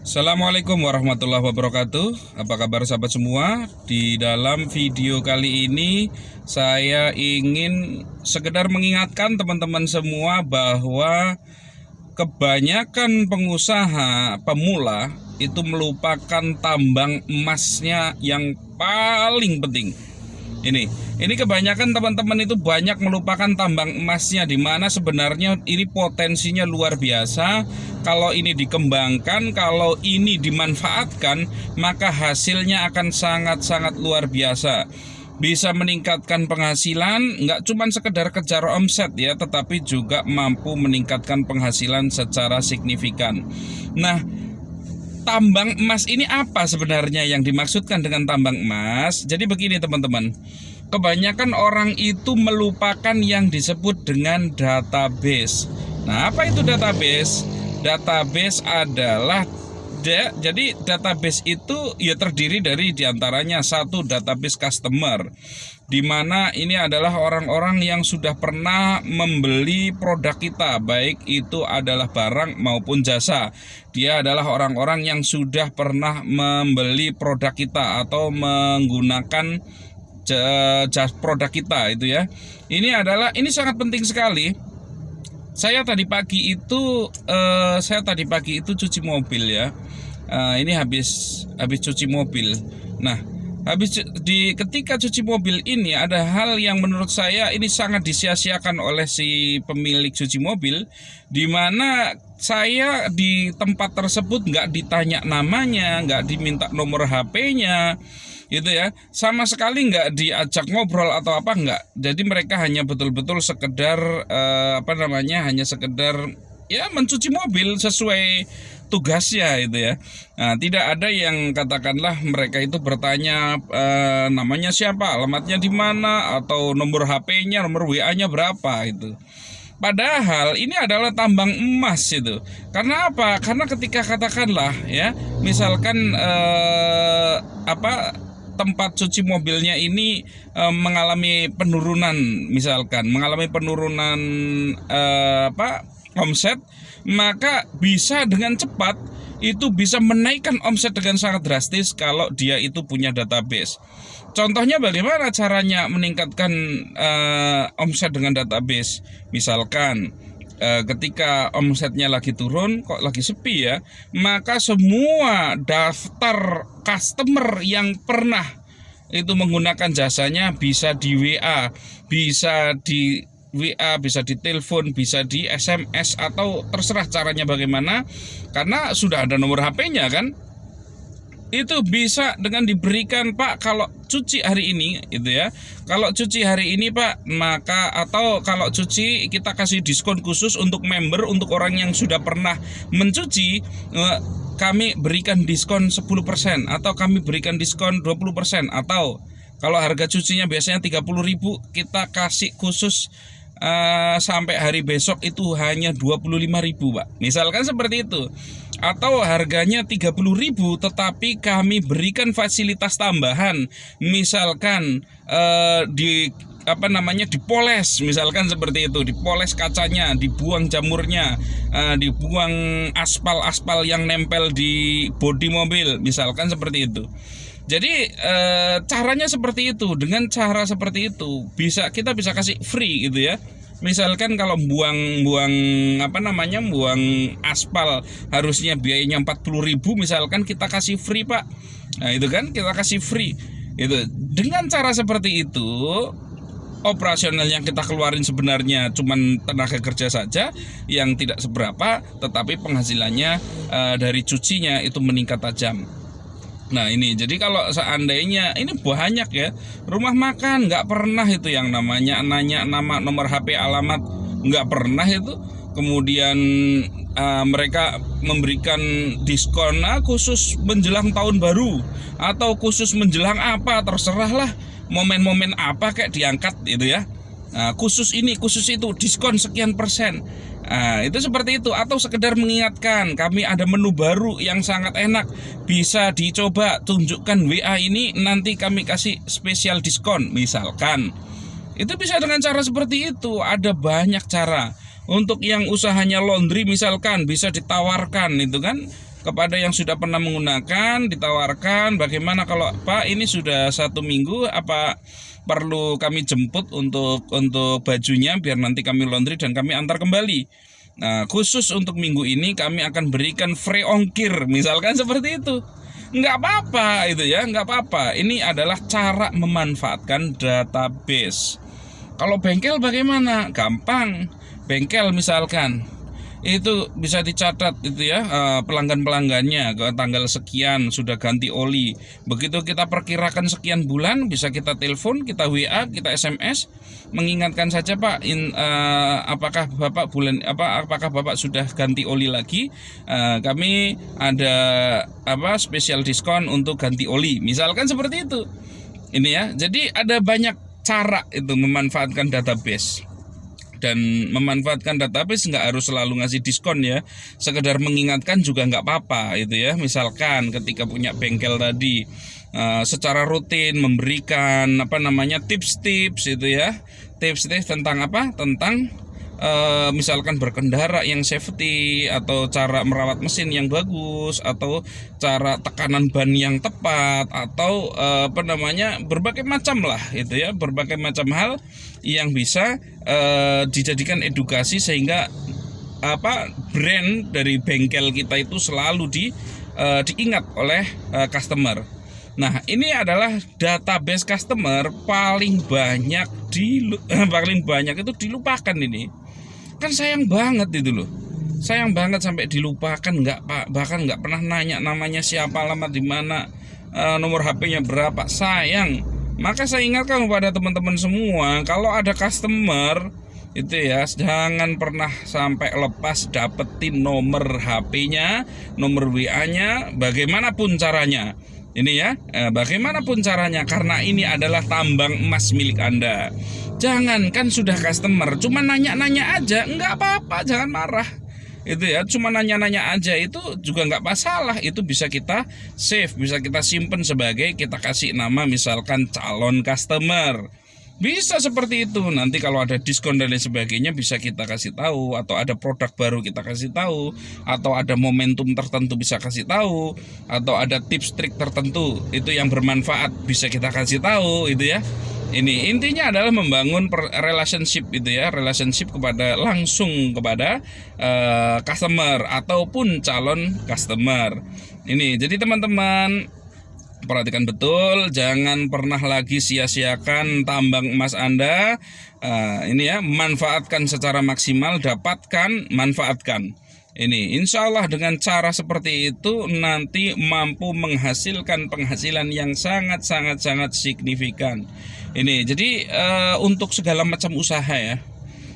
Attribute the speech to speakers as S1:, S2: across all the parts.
S1: Assalamualaikum warahmatullahi wabarakatuh. Apa kabar sahabat semua? Di dalam video kali ini saya ingin sekedar mengingatkan teman-teman semua bahwa kebanyakan pengusaha pemula itu melupakan tambang emasnya yang paling penting. Ini kebanyakan teman-teman itu banyak melupakan tambang emasnya, di mana sebenarnya ini potensinya luar biasa. Kalau ini dikembangkan, kalau ini dimanfaatkan, maka hasilnya akan sangat-sangat luar biasa. Bisa meningkatkan penghasilan, nggak cuma sekedar kejar omset ya, tetapi juga mampu meningkatkan penghasilan secara signifikan. Nah, tambang emas ini apa sebenarnya yang dimaksudkan dengan tambang emas? Jadi begini teman-teman, kebanyakan orang itu melupakan yang disebut dengan database. Nah, apa itu database? Database adalah jadi database itu ya terdiri dari diantaranya satu database customer, di mana ini adalah orang-orang yang sudah pernah membeli produk kita, baik itu adalah barang maupun jasa. Dia adalah orang-orang yang sudah pernah membeli produk kita atau menggunakan produk kita itu ya. Ini sangat penting sekali. Saya tadi pagi itu cuci mobil ya. Ini habis cuci mobil. Nah, ketika cuci mobil ini ada hal yang menurut saya ini sangat disia-siakan oleh si pemilik cuci mobil, di mana saya di tempat tersebut nggak ditanya namanya, nggak diminta nomor HP-nya, gitu ya, sama sekali nggak diajak ngobrol atau apa, nggak. Jadi mereka hanya betul-betul sekedar hanya sekedar ya mencuci mobil sesuai tugasnya itu ya. Nah, tidak ada yang katakanlah mereka itu bertanya namanya siapa, alamatnya di mana, atau nomor HP-nya, nomor WA-nya berapa itu. Padahal ini adalah tambang emas itu. Karena apa? Karena ketika katakanlah ya, misalkan tempat cuci mobilnya ini mengalami penurunan, misalkan mengalami penurunan omset, maka bisa dengan cepat itu bisa menaikkan omset dengan sangat drastis kalau dia itu punya database. Contohnya bagaimana caranya meningkatkan omset dengan database? Misalkan ketika omsetnya lagi turun, kok lagi sepi ya, maka semua daftar customer yang pernah itu menggunakan jasanya bisa di WA, bisa di telepon, bisa di SMS, atau terserah caranya bagaimana, karena sudah ada nomor HP-nya kan. Itu bisa dengan diberikan, Pak, kalau cuci hari ini itu ya, kalau cuci hari ini Pak, maka, atau kalau cuci kita kasih diskon khusus untuk member, untuk orang yang sudah pernah mencuci, kami berikan diskon 10%, atau kami berikan diskon 20%, atau kalau harga cucinya biasanya 30.000, kita kasih khusus sampai hari besok itu hanya 25.000 Pak, misalkan seperti itu. Atau harganya 30.000 tetapi kami berikan fasilitas tambahan, misalkan dipoles, misalkan seperti itu, dipoles kacanya, dibuang jamurnya, dibuang aspal-aspal yang nempel di bodi mobil, misalkan seperti itu. Jadi caranya seperti itu. Dengan cara seperti itu kita bisa kasih free gitu ya. Misalkan kalau buang aspal harusnya biayanya 40.000, misalkan kita kasih free Pak. Nah, itu kan kita kasih free. Itu dengan cara seperti itu, operasional yang kita keluarin sebenarnya cuman tenaga kerja saja yang tidak seberapa, tetapi penghasilannya dari cucinya itu meningkat tajam. Nah ini, jadi kalau seandainya ini banyak ya, rumah makan nggak pernah itu yang namanya nanya nama, nomor HP, alamat, nggak pernah itu. Kemudian mereka memberikan diskon khusus menjelang tahun baru, atau khusus menjelang apa, terserahlah momen-momen apa kayak diangkat itu ya. Khusus ini, khusus itu, diskon sekian persen. Itu seperti itu. Atau sekedar mengingatkan, kami ada menu baru yang sangat enak, bisa dicoba, tunjukkan WA ini, nanti kami kasih spesial diskon, misalkan. Itu bisa dengan cara seperti itu. Ada banyak cara. Untuk yang usahanya laundry misalkan, bisa ditawarkan itu kan, kepada yang sudah pernah menggunakan, ditawarkan bagaimana kalau Pak ini sudah 1 minggu, apa perlu kami jemput untuk bajunya biar nanti kami laundry dan kami antar kembali. Nah, khusus untuk minggu ini kami akan berikan free ongkir, misalkan seperti itu. Nggak apa-apa itu ya, nggak apa-apa. Ini adalah cara memanfaatkan database. Kalau bengkel bagaimana? Gampang. Bengkel misalkan itu bisa dicatat itu ya, pelanggan-pelanggannya ke tanggal sekian sudah ganti oli. Begitu kita perkirakan sekian bulan, bisa kita telepon, kita WA, kita SMS, mengingatkan saja Pak, apakah Bapak sudah ganti oli lagi? Kami ada spesial diskon untuk ganti oli, misalkan seperti itu. Ini ya, jadi ada banyak cara itu memanfaatkan database. Dan memanfaatkan database nggak harus selalu ngasih diskon ya, sekedar mengingatkan juga nggak apa-apa itu ya. Misalkan ketika punya bengkel tadi, secara rutin memberikan tips-tips itu ya, tips-tips tentang tentang misalkan berkendara yang safety, atau cara merawat mesin yang bagus, atau cara tekanan ban yang tepat, atau berbagai macam lah itu ya, berbagai macam hal yang bisa dijadikan edukasi sehingga brand dari bengkel kita itu selalu diingat oleh customer. Nah, ini adalah database customer paling banyak itu dilupakan ini. Kan sayang banget itu loh. Sayang banget sampai dilupakan, bahkan nggak pernah nanya namanya siapa, alamat di mana, nomor HP-nya berapa. Sayang. Maka saya ingatkan kepada teman-teman semua, kalau ada customer itu ya, jangan pernah sampai lepas dapetin nomor HP-nya, nomor WA-nya, bagaimanapun caranya. Ini ya, bagaimanapun caranya, karena ini adalah tambang emas milik Anda. Jangan kan sudah customer, cuma nanya-nanya aja, nggak apa-apa, jangan marah. Itu ya, cuma nanya-nanya aja itu juga nggak masalah. Itu bisa kita save, bisa kita simpen sebagai, kita kasih nama misalkan calon customer. Bisa seperti itu. Nanti kalau ada diskon dan lain sebagainya bisa kita kasih tahu, atau ada produk baru kita kasih tahu, atau ada momentum tertentu bisa kasih tahu, atau ada tips trik tertentu itu yang bermanfaat bisa kita kasih tahu itu ya. Ini intinya adalah membangun relationship itu ya, relationship langsung kepada customer ataupun calon customer. Ini jadi teman-teman perhatikan betul, jangan pernah lagi sia-siakan tambang emas Anda. Ini ya, manfaatkan secara maksimal, manfaatkan. Ini insya Allah dengan cara seperti itu nanti mampu menghasilkan penghasilan yang sangat signifikan. Ini jadi untuk segala macam usaha ya.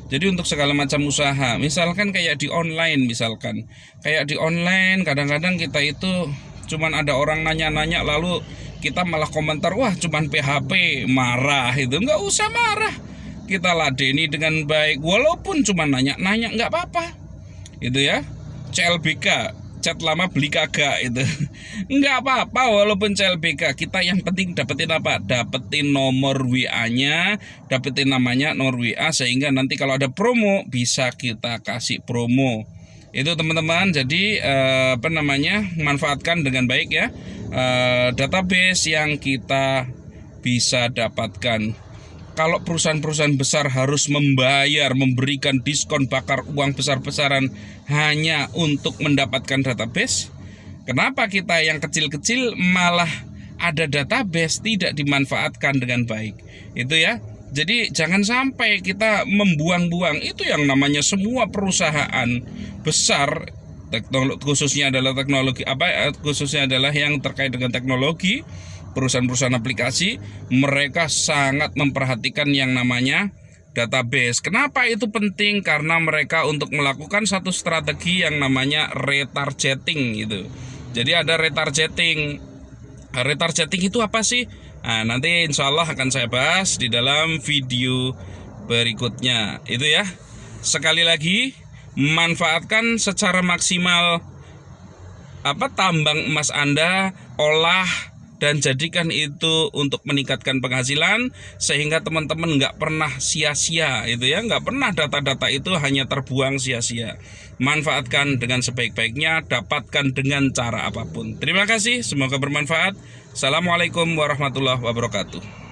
S1: Jadi untuk segala macam usaha, misalkan kayak di online, kadang-kadang kita itu cuman ada orang nanya-nanya lalu kita malah komentar, wah cuman PHP, marah. Itu nggak usah marah, kita ladeni dengan baik, walaupun cuma nanya-nanya nggak apa-apa itu ya. CLBK, chat lama beli kagak, itu nggak apa-apa walaupun CLBK. Kita yang penting dapetin dapetin nomor WA-nya, dapetin namanya, nomor WA, sehingga nanti kalau ada promo bisa kita kasih promo. Itu teman-teman, jadi manfaatkan dengan baik ya database yang kita bisa dapatkan. Kalau perusahaan-perusahaan besar harus memberikan diskon bakar uang besar-besaran hanya untuk mendapatkan database, kenapa kita yang kecil-kecil malah ada database tidak dimanfaatkan dengan baik? Itu ya. Jadi jangan sampai kita membuang-buang. Itu yang namanya semua perusahaan besar, khususnya adalah yang terkait dengan teknologi, perusahaan-perusahaan aplikasi, mereka sangat memperhatikan yang namanya database. Kenapa itu penting? Karena mereka untuk melakukan satu strategi yang namanya retargeting gitu. Jadi ada retargeting. Retargeting itu apa sih? Nah, nanti insya Allah akan saya bahas di dalam video berikutnya. Itu ya. Sekali lagi, manfaatkan secara maksimal tambang emas Anda, olah, dan jadikan itu untuk meningkatkan penghasilan, sehingga teman-teman nggak pernah sia-sia itu ya, nggak pernah data-data itu hanya terbuang sia-sia. Manfaatkan dengan sebaik-baiknya, dapatkan dengan cara apapun. Terima kasih, semoga bermanfaat. Assalamualaikum warahmatullahi wabarakatuh.